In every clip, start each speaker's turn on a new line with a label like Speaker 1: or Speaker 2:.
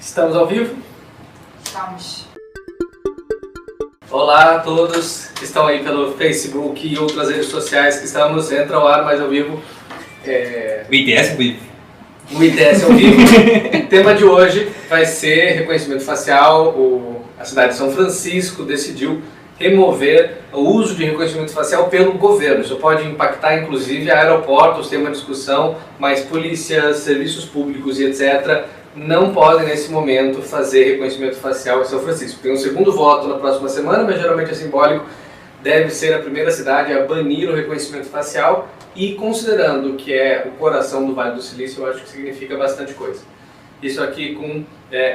Speaker 1: Estamos ao vivo?
Speaker 2: Estamos.
Speaker 1: Olá a todos que estão aí pelo Facebook e outras redes sociais que estamos. Entra ao ar mais ao vivo.
Speaker 3: O ITS ao vivo.
Speaker 1: O ITS ao vivo. O tema de hoje vai ser reconhecimento facial. A cidade de São Francisco decidiu remover o uso de reconhecimento facial pelo governo. Isso pode impactar inclusive aeroportos, tem uma discussão, mas polícias, serviços públicos e etc. não podem nesse momento fazer reconhecimento facial em São Francisco. Tem um segundo voto na próxima semana, mas geralmente é simbólico. Deve ser a primeira cidade a banir o reconhecimento facial e considerando que é o coração do Vale do Silício, eu acho que significa bastante coisa. Isso aqui com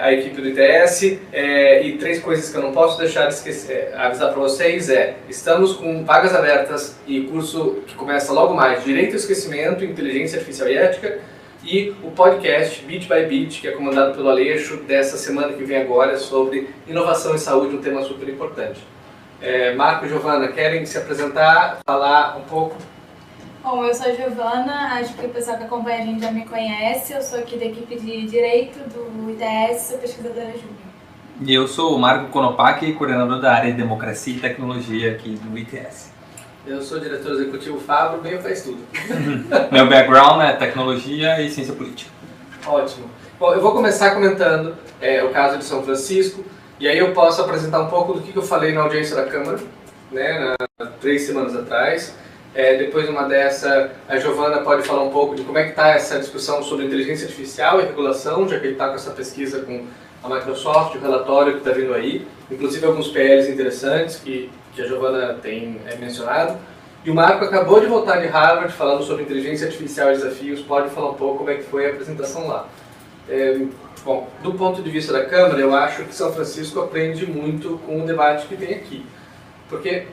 Speaker 1: a equipe do ITS e três coisas que eu não posso deixar de esquecer, avisar para vocês estamos com vagas abertas e curso que começa logo mais, Direito ao Esquecimento, Inteligência Artificial e Ética, e o podcast Bit by Bit, que é comandado pelo Aleixo, dessa semana que vem agora, sobre inovação em saúde, um tema super importante. Marco e Giovana, querem se apresentar, falar um pouco?
Speaker 2: Bom, eu sou a Giovana, acho que o pessoal que acompanha a gente já me conhece, eu sou aqui da equipe de Direito do ITS, sou pesquisadora júnior.
Speaker 3: E eu sou o Marco Konopak, coordenador da área de Democracia e Tecnologia aqui do ITS.
Speaker 1: Eu sou o diretor executivo Fábio, meio faz tudo.
Speaker 3: Meu background é tecnologia e ciência política.
Speaker 1: Ótimo. Bom, eu vou começar comentando o caso de São Francisco, e aí eu posso apresentar um pouco do que eu falei na audiência da Câmara, né, 3 semanas atrás. Depois, numa dessa, a Giovana pode falar um pouco de como é que está essa discussão sobre inteligência artificial e regulação, já que ele está com essa pesquisa com a Microsoft, o relatório que está vindo aí, inclusive alguns PLs interessantes que a Giovana tem mencionado. E o Marco acabou de voltar de Harvard falando sobre inteligência artificial e desafios, pode falar um pouco como é que foi a apresentação lá. Bom, do ponto de vista da Câmara, eu acho que São Francisco aprende muito com o debate que tem aqui, porque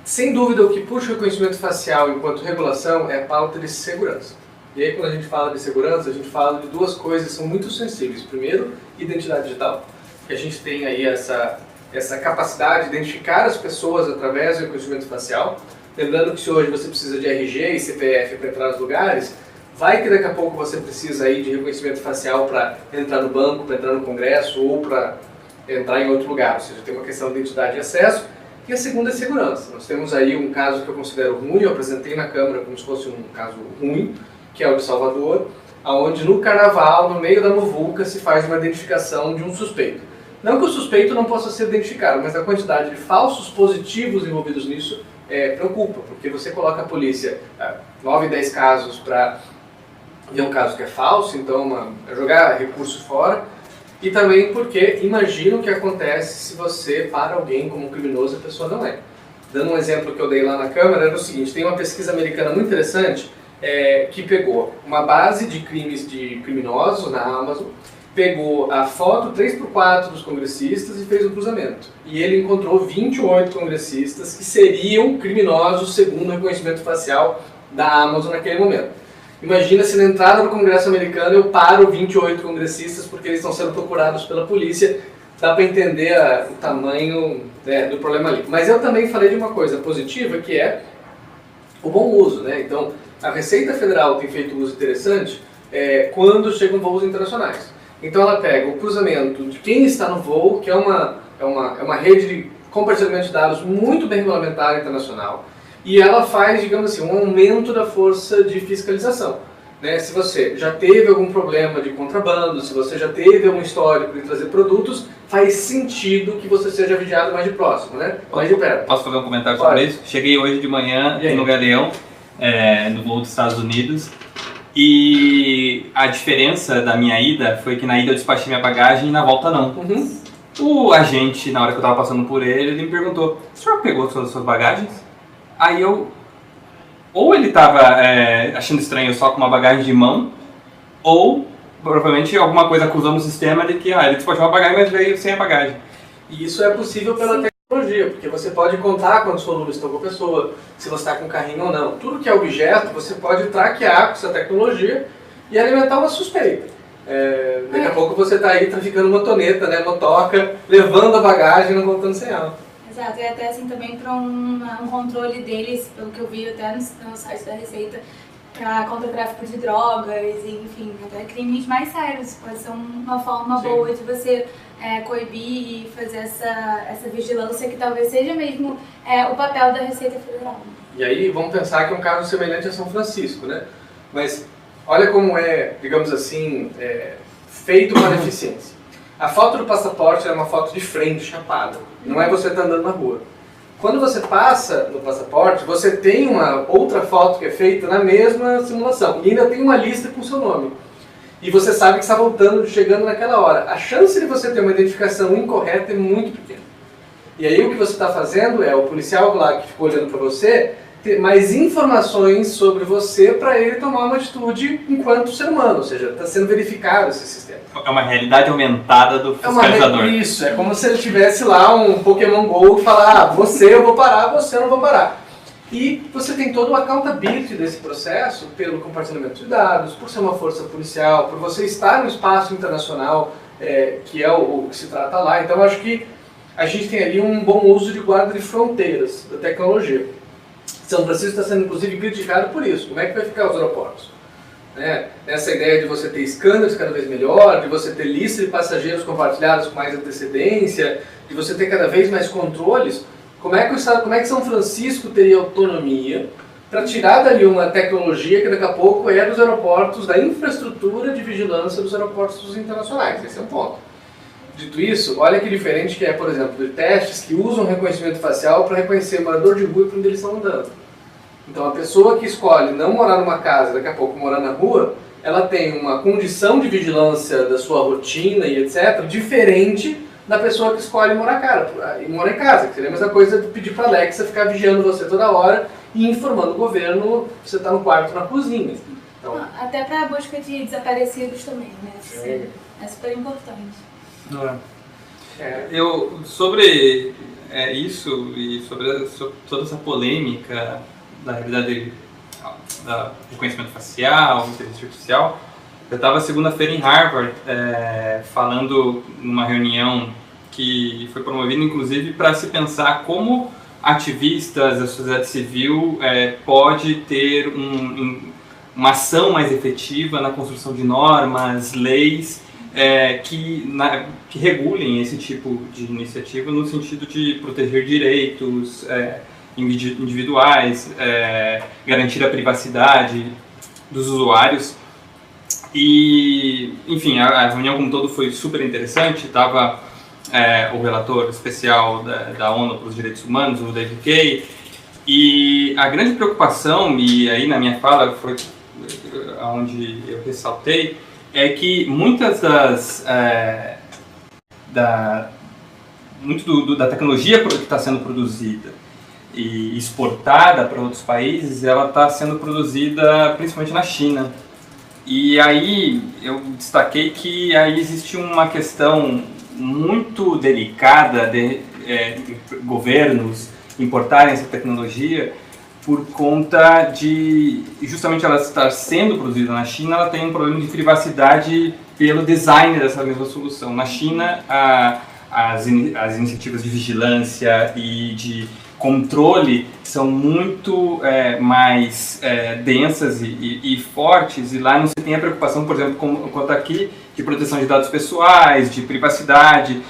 Speaker 1: sem dúvida, o que puxa o reconhecimento facial enquanto regulação é a pauta de segurança. E aí, quando a gente fala de segurança, a gente fala de duas coisas que são muito sensíveis. Primeiro, identidade digital, que a gente tem aí essa capacidade de identificar as pessoas através do reconhecimento facial. Lembrando que se hoje você precisa de RG e CPF para entrar nos lugares, vai que daqui a pouco você precisa aí de reconhecimento facial para entrar no banco, para entrar no Congresso ou para entrar em outro lugar. Ou seja, tem uma questão de identidade e acesso. E a segunda é segurança. Nós temos aí um caso que eu considero ruim, eu apresentei na Câmara como se fosse um caso ruim, que é o de Salvador, onde no Carnaval, no meio da muvuca, se faz uma identificação de um suspeito. Não que o suspeito não possa ser identificado, mas a quantidade de falsos positivos envolvidos nisso preocupa, porque você coloca a polícia 9, 10 casos para ver um caso que é falso, então é jogar recurso fora. E também porque imagina o que acontece se você para alguém como um criminoso e a pessoa não é. Dando um exemplo que eu dei lá na Câmara, era o seguinte, tem uma pesquisa americana muito interessante que pegou uma base de crimes de criminosos na Amazon, pegou a foto 3x4 dos congressistas e fez um cruzamento. E ele encontrou 28 congressistas que seriam criminosos segundo o reconhecimento facial da Amazon naquele momento. Imagina se na entrada do Congresso americano eu paro 28 congressistas porque eles estão sendo procurados pela polícia. Dá para entender o tamanho do problema ali. Mas eu também falei de uma coisa positiva que é o bom uso, né? Então, a Receita Federal tem feito um uso interessante quando chegam voos internacionais. Então ela pega o cruzamento de quem está no voo, que é uma rede de compartilhamento de dados muito bem regulamentada internacional, e ela faz, digamos assim, um aumento da força de fiscalização. Né? Se você já teve algum problema de contrabando, se você já teve algum histórico de trazer produtos, faz sentido que você seja vigiado mais de próximo, né? Mais de perto.
Speaker 3: Posso fazer um comentário sobre isso? Cheguei hoje de manhã no Galeão, no voo dos Estados Unidos, e a diferença da minha ida foi que na ida eu despachei minha bagagem e na volta não.
Speaker 1: Uhum.
Speaker 3: O agente, na hora que eu estava passando por ele me perguntou, o senhor pegou todas as suas bagagens? Aí ou ele estava achando estranho só com uma bagagem de mão, ou provavelmente alguma coisa acusou no sistema de que ele despachou uma bagagem, mas veio sem a bagagem.
Speaker 1: E isso é possível pela tecnologia, porque você pode contar quantos volumes estão com a pessoa, se você está com carrinho ou não. Tudo que é objeto, você pode traquear com essa tecnologia e alimentar uma suspeita. Daqui a pouco você está aí traficando motoneta, né, motoca, levando a bagagem e não voltando sem ela.
Speaker 2: Exato, e até assim também para um controle deles, pelo que eu vi até no site da Receita, contra o tráfico de drogas, e, enfim, até crimes mais sérios. Pode ser uma forma boa de você coibir e fazer essa vigilância que talvez seja mesmo o papel da Receita Federal.
Speaker 1: E aí vamos pensar que é um caso semelhante a São Francisco, né? Mas olha como é, digamos assim, feito para a eficiência. A foto do passaporte é uma foto de frente, chapada. Não é você estar andando na rua. Quando você passa no passaporte, você tem uma outra foto que é feita na mesma simulação. E ainda tem uma lista com o seu nome. E você sabe que está voltando, chegando naquela hora. A chance de você ter uma identificação incorreta é muito pequena. E aí o que você está fazendo é, o policial lá que ficou olhando para você, ter mais informações sobre você para ele tomar uma atitude enquanto ser humano. Ou seja, está sendo verificado esse sistema.
Speaker 3: É uma realidade aumentada do fiscalizador.
Speaker 1: Isso, é como se ele tivesse lá um Pokémon GO que fala, você eu vou parar, você eu não vou parar. E você tem todo o accountability desse processo pelo compartilhamento de dados, por ser uma força policial, por você estar no espaço internacional, que é o que se trata lá. Então, acho que a gente tem ali um bom uso de guarda de fronteiras da tecnologia. São Francisco está sendo, inclusive, criticado por isso. Como é que vai ficar os aeroportos? Essa ideia de você ter scanners cada vez melhor, de você ter lista de passageiros compartilhados com mais antecedência, de você ter cada vez mais controles. Como é que São Francisco teria autonomia para tirar dali uma tecnologia que daqui a pouco é dos aeroportos, da infraestrutura de vigilância dos aeroportos internacionais? Esse é um ponto. Dito isso, olha que diferente que é, por exemplo, de testes que usam reconhecimento facial para reconhecer morador de rua e para onde eles estão andando. Então a pessoa que escolhe não morar numa casa, daqui a pouco morar na rua, ela tem uma condição de vigilância da sua rotina e etc. diferente da pessoa que escolhe morar em casa, que seria a mesma coisa de pedir para a Alexa ficar vigiando você toda hora e informando o governo que você está no quarto, na cozinha. Então,
Speaker 2: até para a busca de desaparecidos também, né? É super importante.
Speaker 3: Sobre isso e sobre toda essa polêmica da realidade da reconhecimento facial, inteligência artificial, eu estava segunda-feira em Harvard falando numa reunião que foi promovida inclusive para se pensar como ativistas da sociedade civil pode ter uma ação mais efetiva na construção de normas, leis que regulem esse tipo de iniciativa no sentido de proteger direitos individuais, garantir a privacidade dos usuários. E, enfim, a reunião como um todo foi super interessante. Estava o relator especial da ONU para os Direitos Humanos, o David Kaye, e a grande preocupação, e aí na minha fala foi onde eu ressaltei, é que muitas da tecnologia que está sendo produzida e exportada para outros países, ela está sendo produzida principalmente na China. E aí eu destaquei que aí existe uma questão muito delicada de governos importarem essa tecnologia por conta de, justamente ela estar sendo produzida na China, ela tem um problema de privacidade pelo design dessa mesma solução. Na China, as iniciativas de vigilância e de controle são muito mais densas e fortes, e lá não se tem a preocupação, por exemplo, quanto aqui, de proteção de dados pessoais, de privacidade.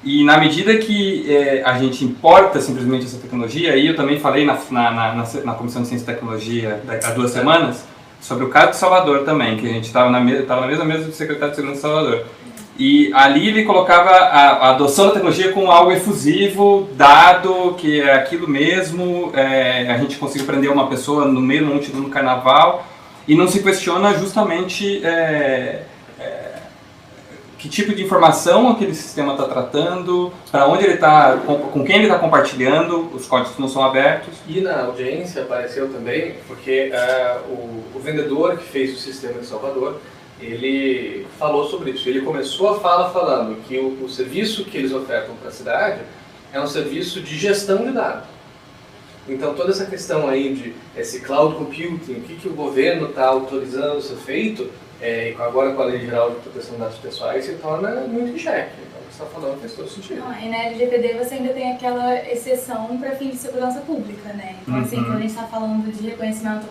Speaker 3: E na medida que a gente importa simplesmente essa tecnologia, e eu também falei na Comissão de Ciência e Tecnologia há 2 semanas, sobre o caso de Salvador também, que a gente estava na mesma mesa do secretário de Segurança de Salvador. E ali ele colocava a adoção da tecnologia como algo efusivo, dado que é aquilo mesmo, a gente conseguiu prender uma pessoa no meio de uma multidão no carnaval, e não se questiona justamente que tipo de informação aquele sistema está tratando, para onde ele está, com quem ele está compartilhando, os códigos não são abertos.
Speaker 1: E na audiência apareceu também, porque o vendedor que fez o sistema de Salvador, ele falou sobre isso. Ele começou a fala falando que o serviço que eles ofertam para a cidade é um serviço de gestão de dados. Então toda essa questão aí de esse cloud computing, o que o governo está autorizando ser feito, agora com a Lei Geral de Proteção de Dados Pessoais, se torna muito em xeque. Então o que você está falando faz todo sentido.
Speaker 2: E na LGPD você ainda tem aquela exceção para fins de segurança pública, né? Então assim, quando a gente está falando de reconhecimento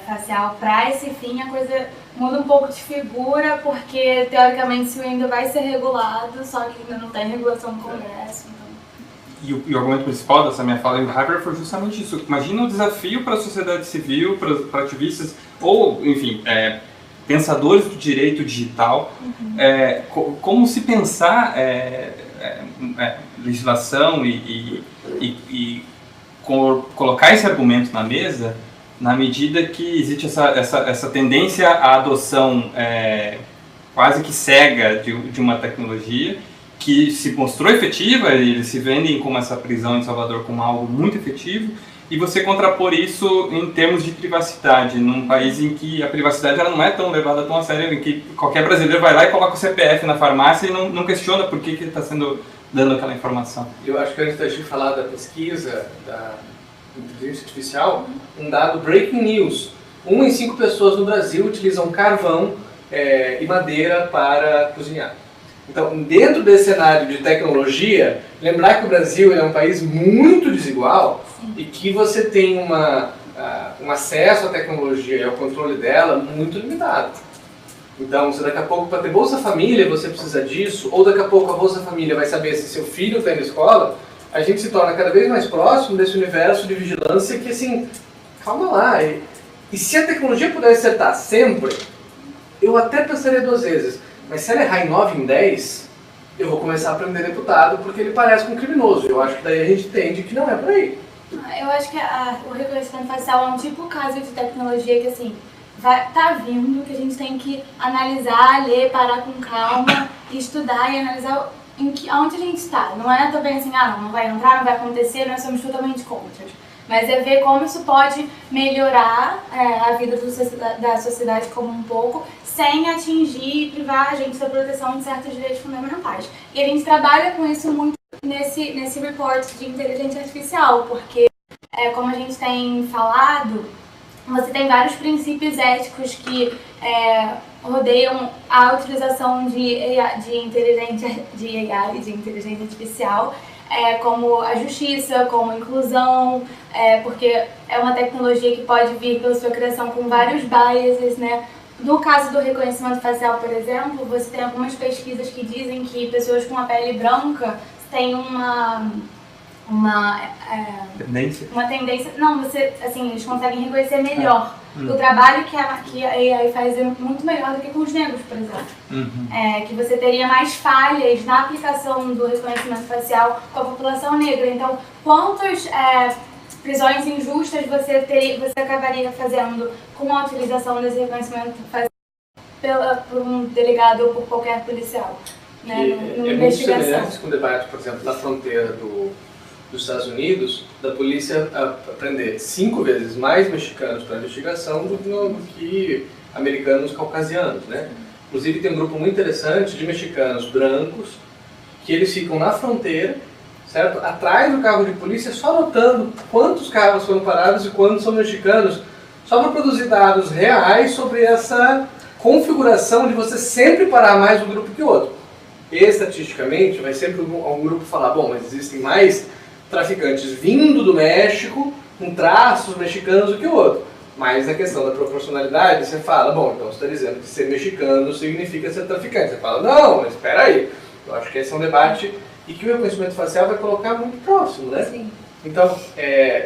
Speaker 2: facial para esse fim, a coisa muda um pouco de figura, porque teoricamente isso ainda vai ser regulado, só que ainda não tem regulação no Congresso. Então.
Speaker 3: E o argumento principal dessa minha fala em Harvard foi justamente isso. Imagina um desafio para a sociedade civil, para ativistas, ou, enfim, pensadores do direito digital, como se pensar legislação e colocar esse argumento na mesa na medida que existe essa tendência à adoção quase que cega de uma tecnologia que se mostrou efetiva, eles se vendem como essa prisão em Salvador como algo muito efetivo, e você contrapor isso em termos de privacidade, num país em que a privacidade ela não é tão levada tão a sério, em que qualquer brasileiro vai lá e coloca o CPF na farmácia e não questiona por que ele está dando aquela informação.
Speaker 1: Eu acho que antes da gente falar da pesquisa da inteligência artificial, um dado breaking news: 1 em 5 pessoas no Brasil utilizam carvão e madeira para cozinhar. Então, dentro desse cenário de tecnologia, lembrar que o Brasil é um país muito desigual. Sim. E que você tem um acesso à tecnologia e ao controle dela muito limitado. Então, se daqui a pouco, para ter Bolsa Família, você precisa disso, ou daqui a pouco a Bolsa Família vai saber se seu filho está na escola, a gente se torna cada vez mais próximo desse universo de vigilância que, assim, calma lá. E se a tecnologia puder acertar sempre, eu até pensaria 2 vezes. Mas se ela errar em 9 em 10, eu vou começar a prender deputado porque ele parece com um criminoso. Eu acho que daí a gente entende que não é por aí.
Speaker 2: Eu acho que o reconhecimento facial é um tipo caso de tecnologia que, assim, tá vindo, que a gente tem que analisar, ler, parar com calma, estudar e analisar aonde a gente está. Não é também assim, não vai entrar, não vai acontecer, nós somos totalmente contra. Mas é ver como isso pode melhorar a vida da sociedade como um pouco, sem atingir e privar a gente da proteção de certos direitos fundamentais. E a gente trabalha com isso muito nesse report de inteligência artificial, porque, como a gente tem falado, você tem vários princípios éticos que rodeiam a utilização de AI, de inteligência artificial, como a justiça, como a inclusão, porque é uma tecnologia que pode vir pela sua criação com vários biases, né? No caso do reconhecimento facial, por exemplo, você tem algumas pesquisas que dizem que pessoas com a pele branca têm uma tendência. Não, eles conseguem reconhecer melhor. O trabalho que a AI faz é muito melhor do que com os negros, por exemplo. Que você teria mais falhas na aplicação do reconhecimento facial com a população negra. Então, quantas prisões injustas você acabaria fazendo com a utilização desse reconhecimento facial por um delegado ou por qualquer policial? Né,
Speaker 1: numa investigação. Muito semelhante com o debate, por exemplo, na fronteira dos Estados Unidos, da polícia prender 5 vezes mais mexicanos para investigação do que americanos caucasianos, né? Inclusive tem um grupo muito interessante de mexicanos brancos que eles ficam na fronteira, certo? Atrás do carro de polícia, só anotando quantos carros foram parados e quantos são mexicanos, só para produzir dados reais sobre essa configuração de você sempre parar mais um grupo que o outro. Estatisticamente, vai sempre um grupo falar, bom, mas existem mais traficantes vindo do México, com traços mexicanos do que o outro. Mas na questão da proporcionalidade, você fala, bom, então você está dizendo que ser mexicano significa ser traficante. Você fala, não, mas espera aí. Eu acho que esse é um debate e que o reconhecimento facial vai colocar muito próximo, né? Sim. Então,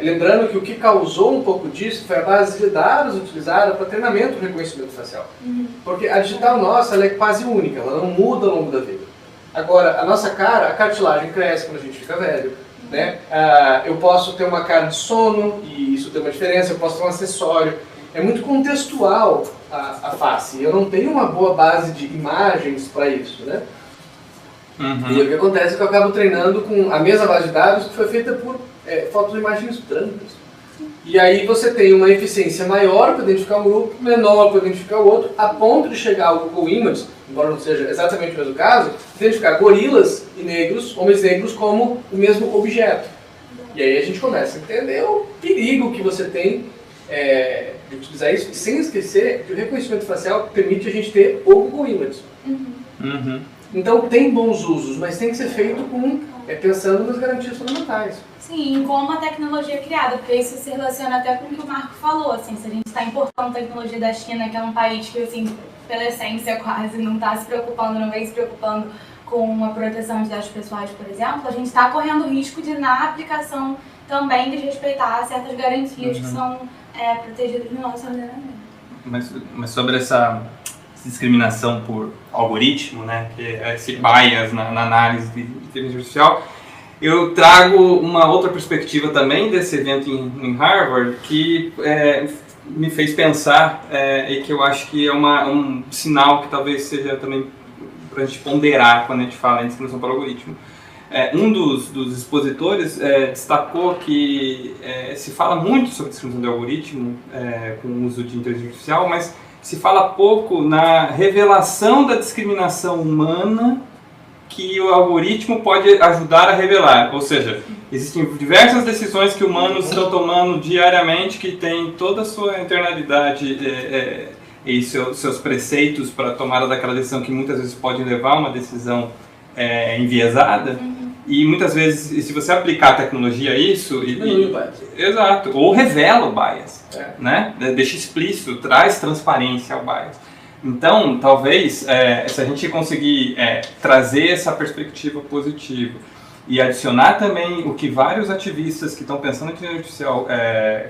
Speaker 1: lembrando que o que causou um pouco disso foi a base de dados utilizada para treinamento do reconhecimento facial. Porque a digital nossa, ela é quase única, ela não muda ao longo da vida. Agora, a nossa cara, a cartilagem cresce quando a gente fica velho. Né? Eu posso ter uma cara de sono e isso tem uma diferença, eu posso ter um acessório. É muito contextual a face. Eu não tenho uma boa base de imagens para isso, né? E o que acontece é que eu acabo treinando com a mesma base de dados que foi feita por fotos de imagens brancas. E aí você tem uma eficiência maior para identificar um grupo, menor para identificar o outro, a ponto de chegar ao Google Images, embora não seja exatamente o mesmo caso, identificar gorilas e negros, homens negros, como o mesmo objeto. E aí a gente começa a entender o perigo que você tem de utilizar isso, sem esquecer que o reconhecimento facial permite a gente ter o Google Images. Então tem bons usos, mas tem que ser feito pensando nas garantias fundamentais.
Speaker 2: Sim, em como a tecnologia é criada, porque isso se relaciona até com o que o Marco falou, assim, se a gente está importando tecnologia da China, que é um país que, assim, pela essência quase não está se preocupando, não vem se preocupando com a proteção de dados pessoais, por exemplo, a gente está correndo o risco de, na aplicação, também desrespeitar certas garantias que são protegidas no nosso ordenamento.
Speaker 3: Mas sobre essa discriminação por algoritmo, né, que é esse bias na análise de inteligência artificial, eu trago uma outra perspectiva também desse evento em Harvard que me fez pensar e que eu acho que é um sinal que talvez seja também para a gente ponderar quando a gente fala em discriminação por algoritmo. Um dos expositores destacou que se fala muito sobre discriminação de algoritmo com o uso de inteligência artificial, mas se fala pouco na revelação da discriminação humana que o algoritmo pode ajudar a revelar. Ou seja, existem diversas decisões que humanos estão tomando diariamente que têm toda a sua internalidade e seus preceitos para a tomada daquela decisão que muitas vezes pode levar a uma decisão enviesada. E muitas vezes, se você aplicar a tecnologia a isso... Exato. Ou revela o bias. Né? Deixa explícito, traz transparência ao bias. Então, talvez, se a gente conseguir trazer essa perspectiva positiva e adicionar também o que vários ativistas que estão pensando em inteligência artificial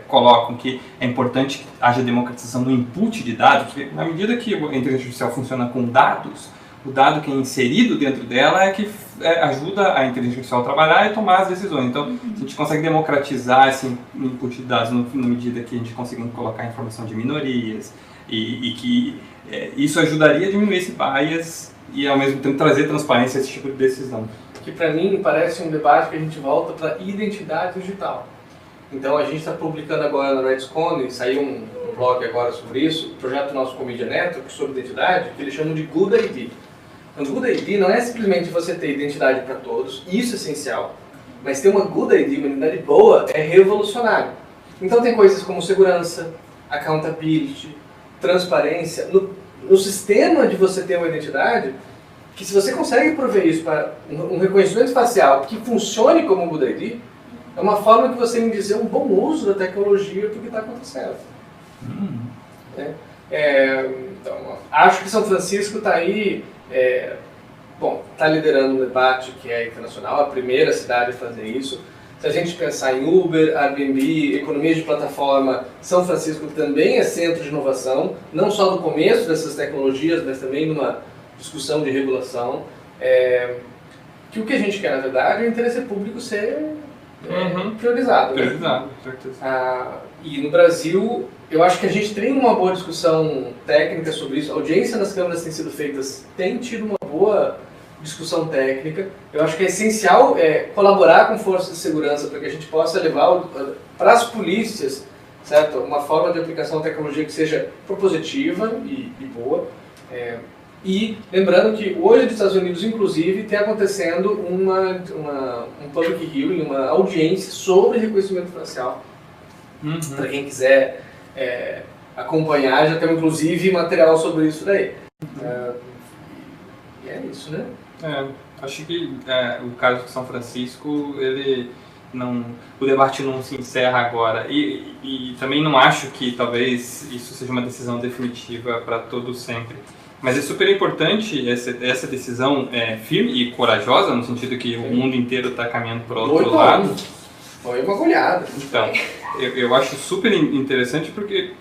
Speaker 3: colocam, que é importante que haja democratização no input de dados, porque na medida que a inteligência artificial funciona com dados, o dado que é inserido dentro dela é que ajuda a inteligência artificial a trabalhar e tomar as decisões. Então, se a gente consegue democratizar esse input de dados na medida que a gente conseguir colocar informação de minorias e que isso ajudaria a diminuir esse bias e ao mesmo tempo trazer transparência a esse tipo de decisão.
Speaker 1: Que para mim parece um debate que a gente volta para identidade digital. Então a gente está publicando agora na RedScone, saiu um blog agora sobre isso, o projeto nosso com Media Network sobre identidade, que eles chamam de Good ID. Então, Good ID não é simplesmente você ter identidade para todos, isso é essencial, mas ter uma Good ID, uma identidade boa, é revolucionário. Então tem coisas como segurança, accountability, transparência, no sistema de você ter uma identidade, que se você consegue prover isso para um reconhecimento facial que funcione como um Good ID, é uma forma que você me dizer um bom uso da tecnologia para o que está acontecendo. Então, acho que São Francisco está aí, está liderando um debate que é internacional, a primeira cidade a fazer isso. Se a gente pensar em Uber, Airbnb, economia de plataforma, São Francisco também é centro de inovação, não só no começo dessas tecnologias, mas também numa discussão de regulação. Que o que a gente quer, na verdade, é o interesse público ser priorizado.
Speaker 3: Priorizado, com certeza.
Speaker 1: E no Brasil, eu acho que a gente tem uma boa discussão técnica sobre isso. A audiência nas câmaras tem sido feitas, tem tido uma boa discussão técnica. Eu acho que é essencial colaborar com forças de segurança para que a gente possa levar para as polícias, certo? Uma forma de aplicação da tecnologia que seja propositiva e boa. E lembrando que hoje nos Estados Unidos, inclusive, tem acontecendo um public hearing, uma audiência sobre reconhecimento facial. Para quem quiser acompanhar, já tem inclusive material sobre isso daí. E é isso, né?
Speaker 3: Acho que o caso de São Francisco, o debate não se encerra agora. E também não acho que talvez isso seja uma decisão definitiva para todos sempre. Mas é super importante essa decisão firme e corajosa, no sentido que o mundo inteiro está caminhando para o outro lado.
Speaker 1: Foi uma goleada.
Speaker 3: Então, eu acho super interessante porque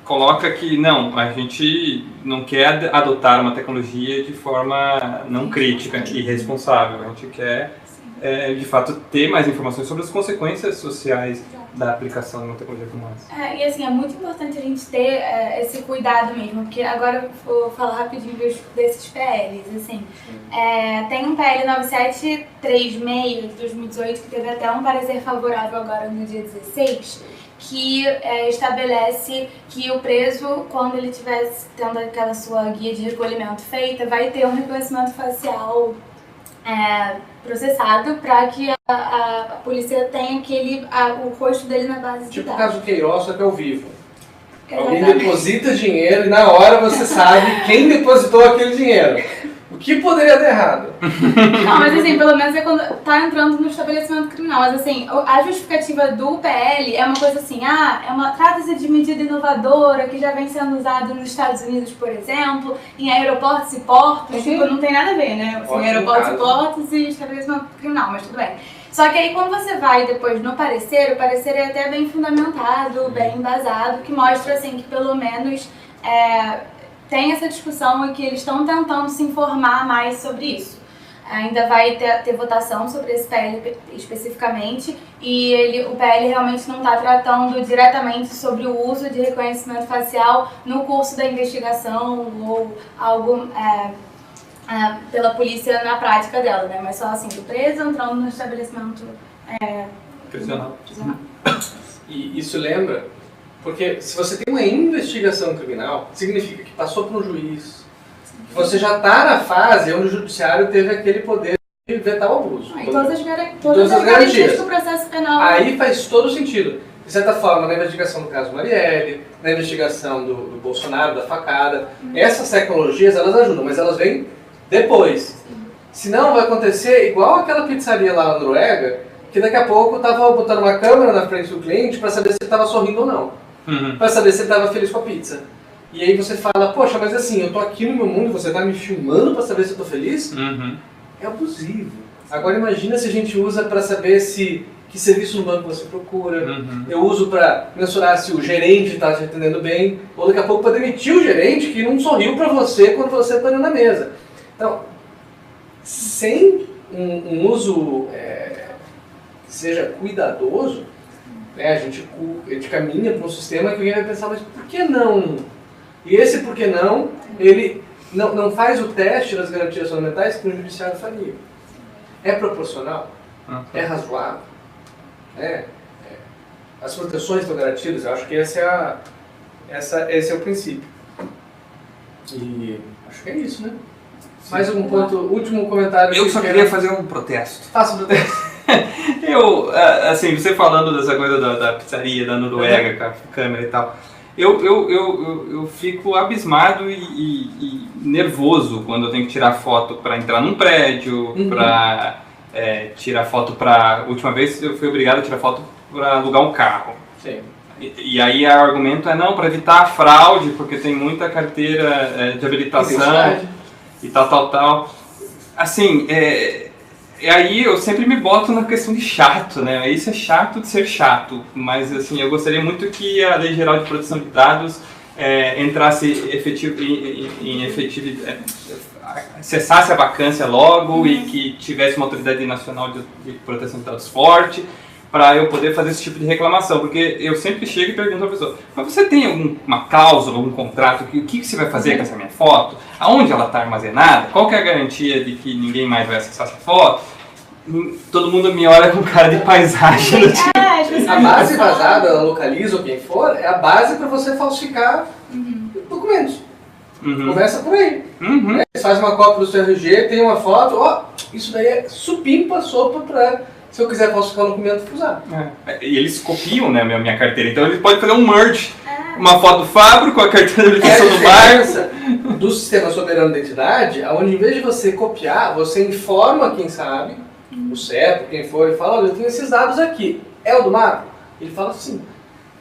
Speaker 3: coloca que não, a gente não quer adotar uma tecnologia de forma não crítica e responsável. A gente quer, de fato, ter mais informações sobre as consequências sociais da aplicação de uma tecnologia como essa.
Speaker 2: E assim, é muito importante a gente ter esse cuidado mesmo, porque agora eu vou falar rapidinho desses PLs, assim. Tem um PL 9736 de 2018, que teve até um parecer favorável agora no dia 16, que estabelece que o preso, quando ele estiver tendo aquela sua guia de recolhimento feita, vai ter um reconhecimento facial processado para que a polícia tenha o rosto dele na base de dados.
Speaker 1: Tipo o caso do Queiroz, só que ao vivo. Alguém deposita dinheiro e na hora você sabe quem depositou aquele dinheiro. O que poderia dar errado?
Speaker 2: Não, mas assim, pelo menos é quando tá entrando no estabelecimento criminal. Mas assim, a justificativa do PL é uma coisa assim, trata-se de medida inovadora que já vem sendo usada nos Estados Unidos, por exemplo, em aeroportos e portos, tipo, não tem nada a ver, né? Assim, aeroportos e portos e estabelecimento criminal, mas tudo bem. Só que aí quando você vai depois no parecer, o parecer é até bem fundamentado, bem embasado, que mostra assim que pelo menos tem essa discussão e que eles estão tentando se informar mais sobre isso. Ainda vai ter votação sobre esse PL especificamente e o PL realmente não está tratando diretamente sobre o uso de reconhecimento facial no curso da investigação ou algo pela polícia na prática dela, né? Mas só assim, do preso entrando no estabelecimento
Speaker 3: prisional.
Speaker 1: E isso lembra, porque se você tem uma investigação criminal, significa que passou por um juiz, que você já está na fase onde o judiciário teve aquele poder de vetar o abuso.
Speaker 2: E todas as garantias do processo penal.
Speaker 1: Aí faz todo sentido. De certa forma, na investigação do caso Marielle, na investigação do Bolsonaro, da facada, essas tecnologias, elas ajudam, mas elas vêm depois. Senão vai acontecer igual aquela pizzaria lá na Noruega, que daqui a pouco estava botando uma câmera na frente do cliente para saber se ele estava sorrindo ou não. Para saber se ele estava feliz com a pizza. E aí você fala, poxa, mas assim, eu tô aqui no meu mundo, você tá me filmando para saber se eu tô feliz? É abusivo. Agora imagina se a gente usa para saber que serviço no banco você procura, eu uso para mensurar se o gerente está te atendendo bem, ou daqui a pouco para demitir o gerente que não sorriu para você quando você está na mesa. Então, sem um uso que seja cuidadoso, né, a gente caminha para um sistema que alguém vai pensar, mas por que não? E esse por que não, ele não faz o teste das garantias fundamentais que o judiciário faria. É proporcional? É razoável? As proteções estão garantidas? Eu acho que esse é o princípio. E acho que é isso, né? Mais algum ponto? Último comentário.
Speaker 3: Eu só queria fazer um protesto.
Speaker 1: Faça o protesto.
Speaker 3: Assim, você falando dessa coisa da pizzaria, da Noruega, com a câmera e tal, eu fico abismado e nervoso quando eu tenho que tirar foto para entrar num prédio, para tirar foto para... Última vez eu fui obrigado a tirar foto para alugar um carro.
Speaker 1: Sim.
Speaker 3: E aí o argumento é não, para evitar a fraude, porque tem muita carteira de habilitação e tal. Assim, aí eu sempre me boto na questão de chato, né? Isso é chato de ser chato, mas assim, eu gostaria muito que a Lei Geral de Proteção de Dados entrasse cessasse a vacância logo e que tivesse uma autoridade nacional de proteção de dados forte, para eu poder fazer esse tipo de reclamação, porque eu sempre chego e pergunto à pessoa, mas você tem alguma cláusula, algum contrato, o que você vai fazer com essa minha foto? Aonde ela está armazenada? Qual que é a garantia de que ninguém mais vai acessar essa foto? Todo mundo me olha com cara de paisagem.
Speaker 1: A base vazada, localiza ou quem for, é a base para você falsificar documentos. Começa por aí. Você faz uma cópia do seu RG, tem uma foto, isso daí é supimpa, sopa para... Se eu quiser falsificar um documento, usar.
Speaker 3: E eles copiam, né, minha carteira, então eles podem fazer um merge. Uma foto do Fábio com a carteira de habilitação do bar.
Speaker 1: Do sistema soberano de identidade, onde em vez de você copiar, você informa quem sabe, o CEP, quem for, e fala, olha, eu tenho esses dados aqui. É o do Marco? Ele fala sim.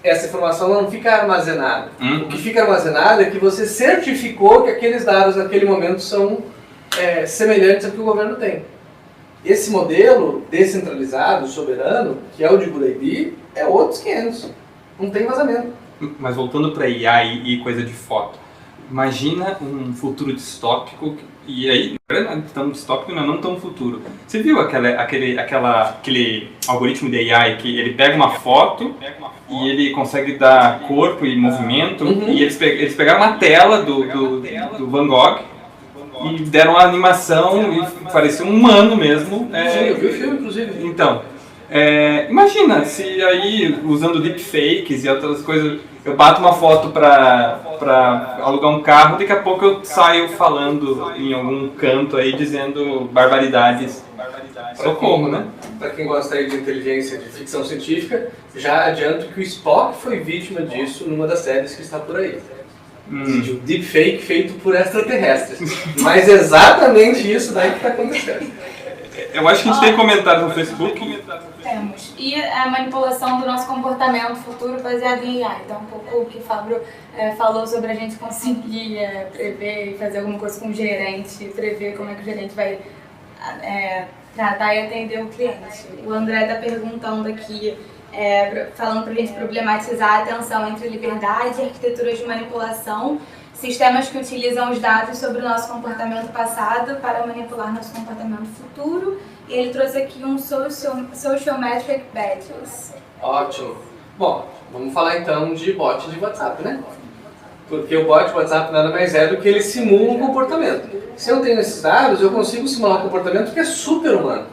Speaker 1: Essa informação não fica armazenada. O que fica armazenado é que você certificou que aqueles dados naquele momento são semelhantes ao que o governo tem. Esse modelo descentralizado, soberano, que é o de Burebi, é outros 500. Não tem vazamento.
Speaker 3: Mas voltando para IA e coisa de foto, imagina um futuro distópico, e aí, tão distópico não tão futuro. Você viu aquele algoritmo de AI que ele pega uma foto e ele consegue dar corpo e movimento, e eles pegaram uma tela do Van Gogh, e deram uma animação e parecia um humano mesmo.
Speaker 1: Sim, eu vi o filme, inclusive.
Speaker 3: Então, imagina se aí, usando deepfakes e outras coisas, eu bato uma foto pra alugar um carro, daqui a pouco eu saio falando em algum canto aí, dizendo barbaridades. Socorro, né?
Speaker 1: Para quem gosta aí de inteligência, de ficção científica, já adianto que o Spock foi vítima disso numa das séries que está por aí. De um deepfake feito por extraterrestres. Mas é exatamente isso daí que está acontecendo.
Speaker 3: Eu acho que a gente tem comentários no Facebook.
Speaker 2: Temos. E a manipulação do nosso comportamento futuro baseado em AI. Então, um pouco o que o Fábio falou sobre a gente conseguir prever e fazer alguma coisa com o gerente, prever como é que o gerente vai tratar e atender o cliente. O André está perguntando aqui, falando para a gente problematizar a tensão entre liberdade e arquiteturas de manipulação, sistemas que utilizam os dados sobre o nosso comportamento passado para manipular nosso comportamento futuro. E ele trouxe aqui um social metric badges.
Speaker 1: Ótimo. Bom, vamos falar então de bot de WhatsApp, né? Porque o bot de WhatsApp nada mais é do que ele simula um comportamento. Se eu tenho esses dados, eu consigo simular um comportamento que é super humano.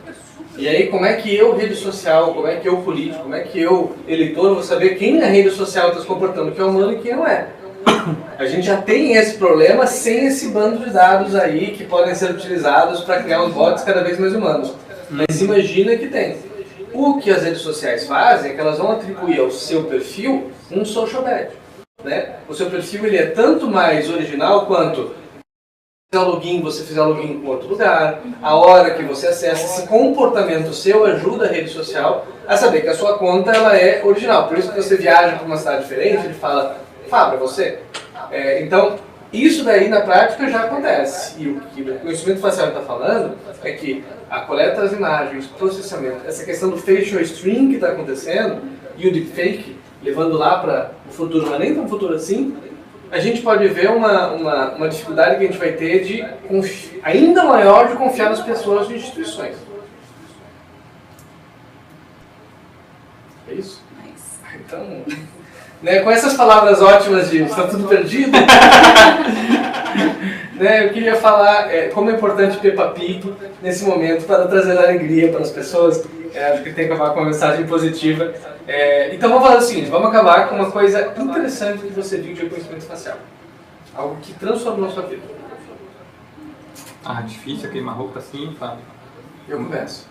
Speaker 1: E aí, como é que eu, rede social, como é que eu, político, como é que eu, eleitor, vou saber quem na rede social está se comportando que é humano e quem não é? A gente já tem esse problema sem esse bando de dados aí que podem ser utilizados para criar uns bots cada vez mais humanos. Mas imagina que tem. O que as redes sociais fazem é que elas vão atribuir ao seu perfil um social badge, né? O seu perfil ele é tanto mais original quanto você fizer login com outro lugar, a hora que você acessa, esse comportamento seu ajuda a rede social a saber que a sua conta ela é original. Por isso que você viaja para uma cidade diferente, ele fala, Fábio, é você? Então, isso daí na prática já acontece. E o que o conhecimento facial está falando é que a coleta das imagens, processamento, essa questão do facial string que está acontecendo e o deepfake, levando lá para o futuro, mas nem tão futuro assim, a gente pode ver uma dificuldade que a gente vai ter de ainda maior de confiar nas pessoas e instituições. É isso? Então, né, com essas palavras ótimas de está tudo perdido, né, eu queria falar como é importante Peppa Pig nesse momento para trazer alegria para as pessoas. Acho que tem que acabar com uma mensagem positiva. Então vamos fazer o seguinte, vamos acabar com uma coisa interessante que você viu de reconhecimento facial. Algo que transformou a sua vida.
Speaker 3: Difícil queimar roupa assim, Fábio.
Speaker 1: Eu começo.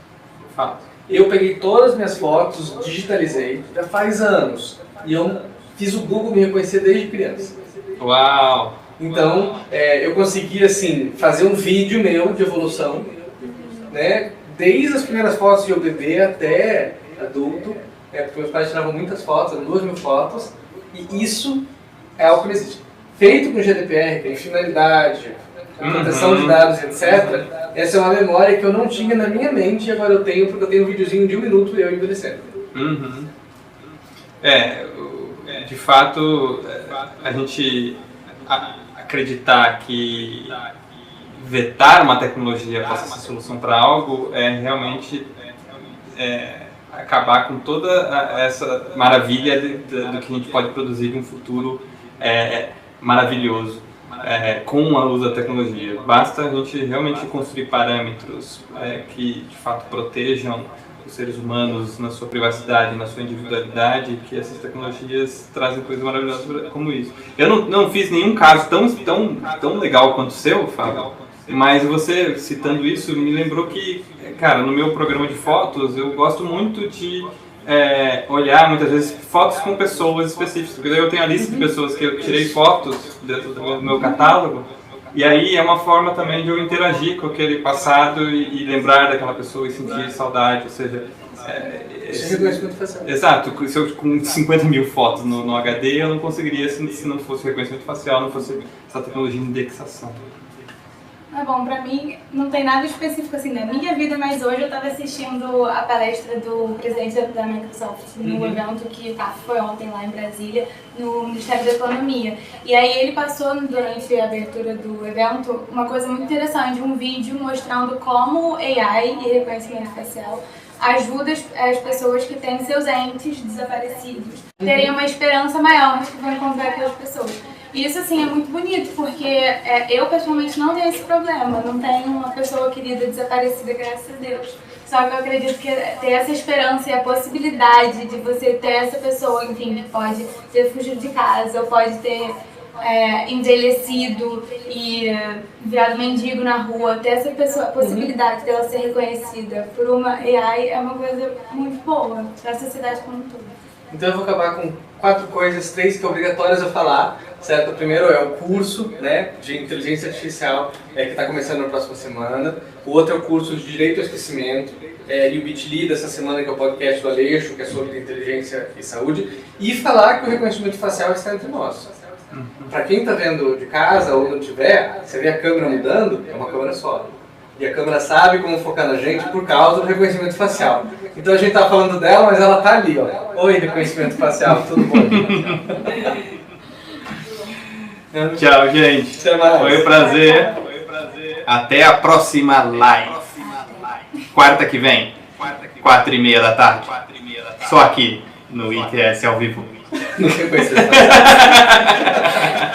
Speaker 3: Fala.
Speaker 1: Eu peguei todas as minhas fotos, digitalizei, já faz anos. E eu fiz o Google me reconhecer desde criança.
Speaker 3: Uau!
Speaker 1: Então, eu consegui, assim, fazer um vídeo meu de evolução, né? Desde as primeiras fotos de eu bebê até adulto, porque meus pais tiravam muitas fotos, eram 2.000 fotos, e isso é algo que não existe. Feito com GDPR, tem finalidade, proteção de dados, etc. Essa é uma memória que eu não tinha na minha mente e agora eu tenho, porque eu tenho um videozinho de 1 minuto eu envelhecendo.
Speaker 3: De fato, a gente acreditar que vetar uma tecnologia possa ser solução para algo é realmente acabar com toda essa maravilha do que a gente pode produzir de um futuro maravilhoso com a luz da tecnologia. Basta a gente realmente construir parâmetros que de fato protejam os seres humanos na sua privacidade, na sua individualidade, que essas tecnologias trazem coisas maravilhosas como isso. Eu não fiz nenhum caso tão legal quanto o seu, Fábio, mas você citando isso me lembrou que, cara, no meu programa de fotos eu gosto muito de olhar muitas vezes fotos com pessoas específicas, porque daí eu tenho a lista de pessoas que eu tirei fotos dentro do meu catálogo. E aí é uma forma também de eu interagir com aquele passado e lembrar daquela pessoa e sentir saudade, ou seja... Exato, se eu com 50 mil fotos no HD eu não conseguiria se não fosse reconhecimento facial, não fosse essa tecnologia de indexação.
Speaker 2: Bom, pra mim não tem nada específico assim na minha vida, mas hoje eu estava assistindo a palestra do presidente da Microsoft no evento que foi ontem lá em Brasília, no Ministério da Economia. E aí ele passou durante a abertura do evento uma coisa muito interessante, um vídeo mostrando como AI e reconhecimento facial ajuda as pessoas que têm seus entes desaparecidos terem uma esperança maior de que vão encontrar aquelas pessoas. E isso, assim, é muito bonito, porque eu, pessoalmente, não tenho esse problema. Não tenho uma pessoa querida desaparecida, graças a Deus. Só que eu acredito que ter essa esperança e a possibilidade de você ter essa pessoa, enfim, que pode ter fugido de casa, ou pode ter envelhecido e virado mendigo na rua, ter essa pessoa, a possibilidade dela ser reconhecida por uma AI é uma coisa muito boa para a sociedade como um todo.
Speaker 1: Então eu vou acabar com 4 coisas, 3 que é obrigatórias a falar, certo? O primeiro é o curso, né, de inteligência artificial que está começando na próxima semana. O outro é o curso de direito ao esquecimento e o Bitly dessa semana, que é o podcast do Aleixo, que é sobre inteligência e saúde. E falar que o reconhecimento facial está entre nós. Para quem está vendo de casa ou não tiver, você vê a câmera mudando, é uma câmera só. E a câmera sabe como focar na gente por causa do reconhecimento facial. Então a gente tá falando dela, mas ela tá ali, ó. Oi, reconhecimento facial, tudo bom?
Speaker 3: Tchau, gente.
Speaker 1: Até mais.
Speaker 3: Foi um prazer. Até a próxima live. Quarta que vem, 4h30 da tarde. Só aqui no ITS ao vivo.
Speaker 1: Não reconhecimento facial.